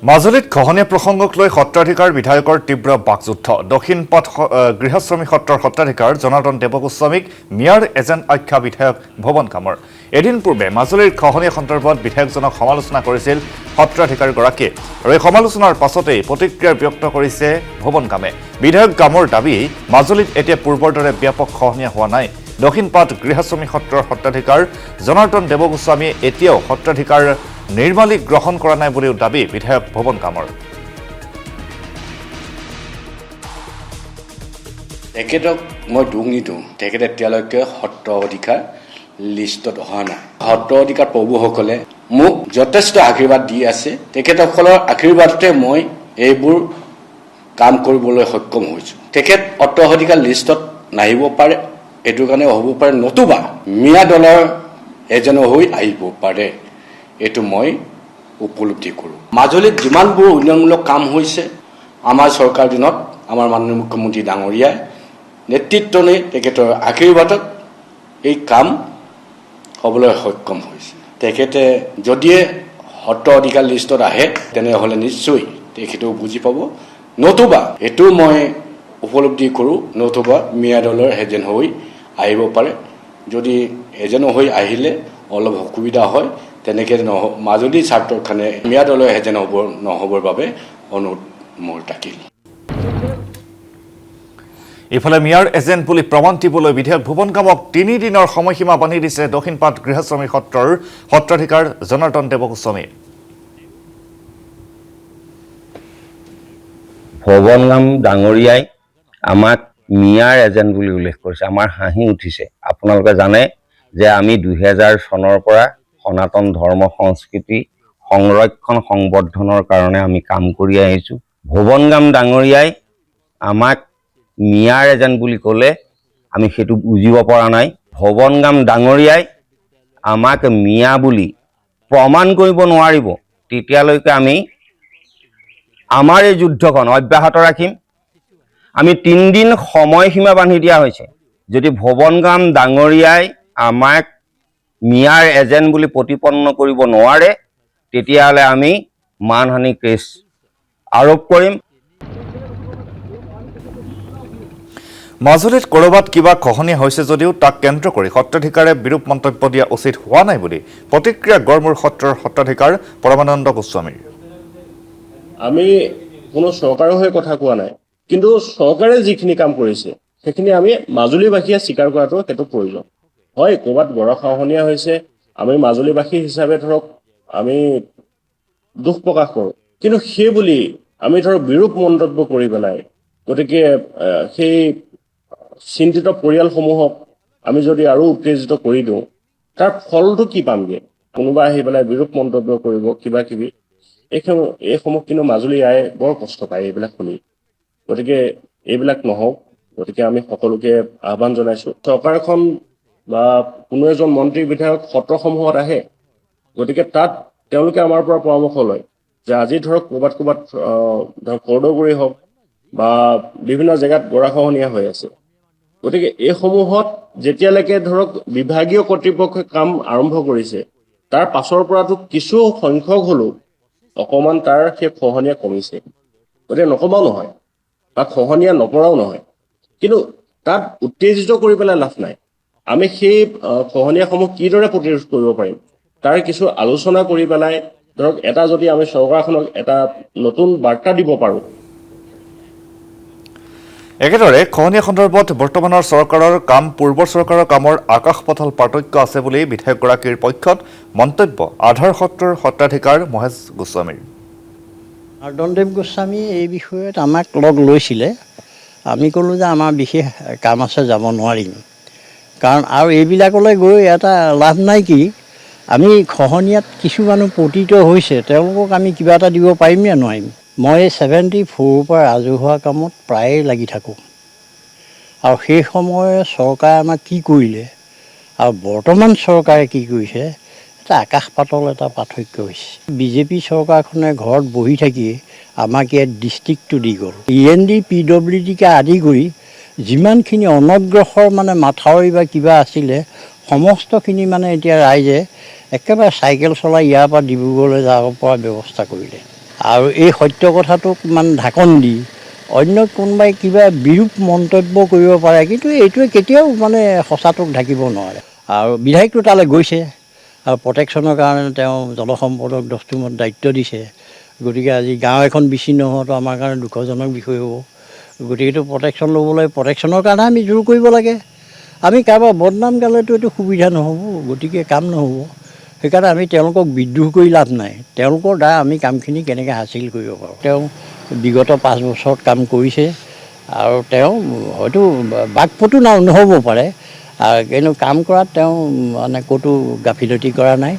মাজুলীত খহনীয়া প্ৰসংগক লৈ সত্ৰাধিকাৰ বিধায়কৰ তীব্ৰ বাকযুদ্ধ দক্ষিণপাট গৃহশ্ৰমী সত্ৰৰ সত্ৰাধিকাৰ জনাৰ্দন দেৱগোস্বামীক মিয়াৰ এজেণ্ট আখ্যা বিধায়ক ভৱন কামৰ এদিন পূৰ্বে মাজুলীৰ খহনীয়া সন্দৰ্ভত বিধায়কজনক সমালোচনা কৰিছিল সত্ৰাধিকাৰীগৰাকীয়ে আৰু এই সমালোচনাৰ পাছতেই প্ৰতিক্ৰিয়া ব্যক্ত কৰিছে ভৱন কামে বিধায়ক কামৰ দাবী মাজুলীত এতিয়া পূৰ্বৰ দৰে ব্যাপক খহনীয়া হোৱা নাই দক্ষিণপাট গৃহশ্ৰমী সত্ৰৰ সত্ৰাধিকাৰ জনাৰ্দন দেৱগোস্বামীয়ে এতিয়াও সত্ৰাধিকাৰ নিৰ্মালী গ্ৰহণ কৰা নাই বুলিও দাবী বিধায়ক ভৱন কামৰ তেখেতক মই দুখ নিদিওঁ তেখেতে এতিয়ালৈকে সত্ৰ অধিকাৰ লিষ্টত অহা নাই সত্ৰ অধিকাৰ প্ৰভুসকলে মোক যথেষ্ট আশীৰ্বাদ দি আছে তেখেতসকলৰ আশীৰ্বাদতে মই এইবোৰ কাম কৰিবলৈ সক্ষম হৈছোঁ তেখেত সত্ৰ অধিকাৰ লিষ্টত নাহিব পাৰে এইটো কাৰণে হ'ব পাৰে নতুবা মিয়া দলৰ এজন হৈ আহিব পাৰে এইটো মই উপলব্ধি কৰোঁ মাজুলীত যিমানবোৰ উন্নয়নমূলক কাম হৈছে আমাৰ চৰকাৰ দিনত আমাৰ মাননীয় মুখ্যমন্ত্ৰী ডাঙৰীয়াই নেতৃত্ব লৈ তেখেতৰ আশীৰ্বাদত এই কাম হ'বলৈ সক্ষম হৈছে তেখেতে যদিয়ে সত্ৰ অধিকাৰ লিষ্টত আহে তেনেহ'লে নিশ্চয় তেখেতেও বুজি পাব নতুবা এইটো মই উপলব্ধি কৰোঁ নতুবা মিয়া দলৰ এজেণ্ট হৈ আহিব পাৰে যদি এজেণ্ট হৈ আহিলে অলপ অসুবিধা হয় তেনেকৈ মাজুলী ছাত্ৰখানে মিয়া দলৰ এজেণ্ট নহ'বৰ বাবে অনুৰোধ মোৰ থাকিল ইফালে মিয়াৰ এজেণ্ট বুলি প্ৰমাণ দিবলৈ বিধায়ক ভৱন কামক 3 দিনৰ সময়সীমা বান্ধি দিছে দক্ষিণপাট গৃহশ্ৰমী সত্ৰৰ সত্ৰাধিকাৰ জনাৰ্দন দেৱগোস্বামী ভৱন কাম ডাঙৰীয়াই আমাক মিয়াৰ এজেণ্ট বুলি উল্লেখ কৰিছে আমাৰ হাঁহি উঠিছে আপোনালোকে জানে যে আমি 2000 চনৰ পৰা সনাতন ধৰ্ম সংস্কৃতি সংৰক্ষণ সংবৰ্ধনৰ কাৰণে আমি কাম কৰি আহিছোঁ ভৱন কাম ডাঙৰীয়াই আমাক মিয়াৰ এজেণ্ট বুলি ক'লে আমি সেইটো বুজিব পৰা নাই ভৱন কাম ডাঙৰীয়াই আমাক মিয়া বুলি প্ৰমাণ কৰিব নোৱাৰিব তেতিয়ালৈকে আমি আমাৰ এই যুদ্ধখন অব্যাহত ৰাখিম আমি 3 দিন সময়সীমা বান্ধি দিয়া হৈছে যদি ভৱন কাম ডাঙৰীয়াই আমাক মিয়াৰ এজেণ্ট বুলি প্ৰতিপন্ন কৰিব নোৱাৰে তেতিয়াহ'লে আমি মানহানি কেছ আৰোপ কৰিম মাজুলীত ক'ৰবাত কিবা খহনীয়া হৈছে যদিও তাক কেন্দ্ৰ কৰি সত্ৰাধিকাৰে বিৰূপ মন্তব্য দিয়া উচিত হোৱা নাই বুলি প্ৰতিক্ৰিয়া গড়মূৰ সত্ৰৰ সত্ৰাধিকাৰ পৰমানন্দ গোস্বামীৰ আমি কোনো চৰকাৰৰ হৈ কথা কোৱা নাই কিন্তু চৰকাৰে যিখিনি কাম কৰিছে সেইখিনি আমি মাজুলীবাসীয়ে স্বীকাৰ কৰাটো সেইটো প্ৰয়োজন হয় ক'ৰবাত গৰাখহনীয়া হৈছে আমি মাজুলীবাসী হিচাপে ধৰক আমি দুখ প্ৰকাশ কৰোঁ কিন্তু সেই বুলি আমি ধৰক বিৰূপ মন্তব্য কৰি পেলাই গতিকে সেই চিন্তিত পৰিয়ালসমূহক আমি যদি আৰু উত্তেজিত কৰি দিওঁ তাৰ ফলটো কি পামগৈ কোনোবা আহি পেলাই বিৰূপ মন্তব্য কৰিব কিবা কিবি এইসমূহ কিন্তু মাজুলী আয়ে বৰ কষ্ট পায় এইবিলাক শুনি গতিকে এইবিলাক নহওক গতিকে আমি সকলোকে আহ্বান জনাইছোঁ চৰকাৰখন বা কোনো এজন মন্ত্ৰী বিধায়ক সত্ৰসমূহত আহে গতিকে তাত তেওঁলোকে আমাৰ পৰা পৰামৰ্শ লয় যে আজি ধৰক ক'ৰবাত ধৰক কৰদগুৰি হওক বা বিভিন্ন জেগাত গৰাখহনীয়া হৈ আছে গতিকে এইসমূহত যেতিয়ালৈকে ধৰক বিভাগীয় কৰ্তৃপক্ষই কাম আৰম্ভ কৰিছে তাৰ পাছৰ পৰাতো কিছু সংখ্যক হ'লেও অকণমান তাৰ সেই খহনীয়া কমিছে গতিকে নকমাও নহয় বা খহনীয়া নপৰাও নহয় কিন্তু তাত উত্তেজিত কৰি পেলাই লাভ নাই আমি সেই খহনীয়াসমূহ কিদৰে প্ৰতিৰোধ কৰিব পাৰিম তাৰ কিছু আলোচনা কৰি পেলাই ধৰক এটা যদি আমি চৰকাৰখনক এটা নতুন বাৰ্তা দিব পাৰোঁ একেদৰে খহনীয়া সন্দৰ্ভত বৰ্তমানৰ চৰকাৰৰ কাম পূৰ্বৰ চৰকাৰৰ কামৰ আকাশ পাতাল পাৰ্থক্য আছে বুলি বিধায়কগৰাকীৰ পক্ষত মন্তব্য আধাৰ সত্ৰৰ সত্ৰাধিকাৰ মহেশ গোস্বামীৰ জনাৰ্দন গোস্বামী এই বিষয়ত আমাক লগ লৈছিলে আমি ক'লোঁ যে আমাৰ বিশেষ কাম আছে যাব নোৱাৰিম কাৰণ আৰু এইবিলাকলৈ গৈ এটা লাভ নাই কি আমি খহনীয়াত কিছু মানুহ পতিত হৈছে তেওঁলোকক আমি কিবা এটা দিব পাৰিম নে নোৱাৰিম মই 74 পৰা ৰাজহুৱা কামত প্ৰায়ে লাগি থাকোঁ আৰু সেই সময়ে চৰকাৰে আমাক কি কৰিলে আৰু বৰ্তমান চৰকাৰে কি কৰিছে এটা আকাশ পাতল এটা পাৰ্থক্য হৈছে বিজেপি চৰকাৰখনে ঘৰত বহি থাকিয়ে আমাক ইয়াত ডিষ্ট্ৰিক্টটো দি গ'ল END PWDকে আদি কৰি যিমানখিনি অনগ্ৰসৰ মানে মাথাউৰি বা কিবা আছিলে সমস্তখিনি মানে এতিয়া ৰাইজে একেবাৰে চাইকেল চলাই ইয়াৰ পৰা ডিব্ৰুগড়লৈ যাব পৰা ব্যৱস্থা কৰিলে আৰু এই সত্য কথাটোক মানে ঢাকন দি অন্য কোনোবাই কিবা বিৰূপ মন্তব্য কৰিব পাৰে, কিন্তু এইটোৱে কেতিয়াও মানে সঁচাটোক ঢাকিব নোৱাৰে। আৰু বিধায়কটো তালৈ গৈছে আৰু প্ৰটেকশ্যনৰ কাৰণে তেওঁ জলসম্পদক দস্তুৰমত দায়িত্ব দিছে। গতিকে আজি গাঁও এখন বিচ্ছিন্ন হোৱাটো আমাৰ কাৰণে দুখজনক বিষয় হ'ব। গতিকে এইটো প্ৰটেকশ্যন ল'বলৈ প্ৰটেকশ্যনৰ কাৰণে আমি জোৰ কৰিব লাগে। আমি কাৰোবাৰ বদনাম গালেতো এইটো সুবিধা নহ'ব, গতিকে কাম নহ'ব। সেইকাৰণে আমি তেওঁলোকক বিদ্ৰোহ কৰি লাভ নাই। তেওঁলোকৰ দ্বাৰা আমি কামখিনি কেনেকৈ হাচিল কৰিব পাৰোঁ। তেওঁ বিগত 5 বছৰত কাম কৰিছে আৰু তেওঁ হয়তো বাকপটু নহ'ব পাৰে, কিন্তু কাম কৰাত তেওঁ মানে ক'তো গাফিলতি কৰা নাই।